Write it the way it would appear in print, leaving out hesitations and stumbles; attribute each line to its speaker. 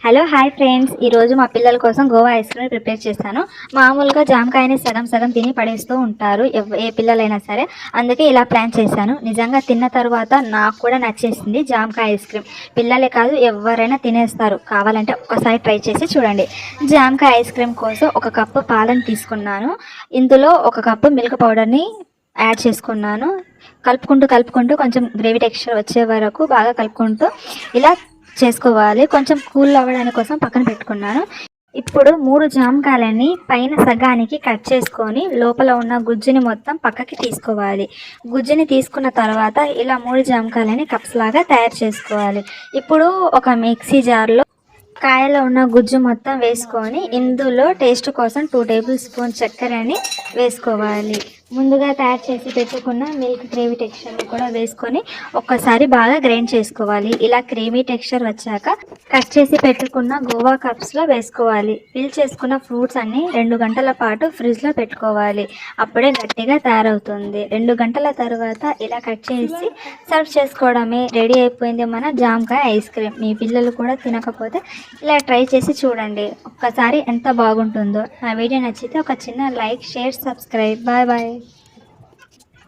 Speaker 1: Hello hi friends, ఈరోజు మా పిల్లల కోసం గోవా ఐస్ క్రీమ్ ప్రిపేర్ చేస్తాను. మామూలుగా జామకాయని సగం సగం తిని పడేస్తూ ఉంటారు ఏ పిల్లలైనా సరే. అందుకే ఇలా ప్లాన్ చేశాను. నిజంగా తిన్న తర్వాత నాకు కూడా నచ్చేసింది జామకాయ ఐస్ క్రీమ్. పిల్లలే కాదు, ఎవరైనా తినేస్తారు. కావాలంటే ఒక్కసారి ట్రై చేసి చూడండి. జామకాయ ఐస్ క్రీమ్ కోసం 1 కప్పు పాలను తీసుకున్నాను. ఇందులో 1 కప్పు మిల్క్ పౌడర్ని యాడ్ చేసుకున్నాను. కలుపుకుంటూ కొంచెం గ్రేవీ టెక్స్చర్ వచ్చే వరకు బాగా కలుపుకుంటూ ఇలా చేసుకోవాలి. కొంచెం కూల్ అవ్వడానికి కోసం పక్కన పెట్టుకున్నాను. ఇప్పుడు 3 జామకాయలని పైన సగానికి కట్ చేసుకొని లోపల ఉన్న గుజ్జుని మొత్తం పక్కకి తీసుకోవాలి. గుజ్జుని తీసుకున్న తర్వాత ఇలా 3 జామకాయలని కప్స్ లాగా తయారు చేసుకోవాలి. ఇప్పుడు ఒక మిక్సీ జార్లో కాయలో ఉన్న గుజ్జు మొత్తం వేసుకొని ఇందులో టేస్ట్ కోసం 2 టేబుల్ స్పూన్ చక్కెరని వేసుకోవాలి. ముందుగా తయారు చేసి పెట్టుకున్న మిల్క్ గ్రేవీ టెక్స్చర్ని కూడా వేసుకొని ఒక్కసారి బాగా గ్రైండ్ చేసుకోవాలి. ఇలా క్రీమీ టెక్స్చర్ వచ్చాక కట్ చేసి పెట్టుకున్న గోవా కప్స్లో వేసుకోవాలి. ఫిల్ చేసుకున్న ఫ్రూట్స్ అన్ని 2 గంటల పాటు ఫ్రిడ్జ్లో పెట్టుకోవాలి. అప్పుడే గట్టిగా తయారవుతుంది. 2 గంటల తర్వాత ఇలా కట్ చేసి సర్వ్ చేసుకోవడమే. రెడీ అయిపోయింది మన జామకాయ ఐస్ క్రీమ్. మీ పిల్లలు కూడా తినకపోతే ఇలా ట్రై చేసి చూడండి. ఒక్కసారి ఎంత బాగుంటుందో. నా వీడియో నచ్చితే ఒక చిన్న like, share, subscribe. Bye bye.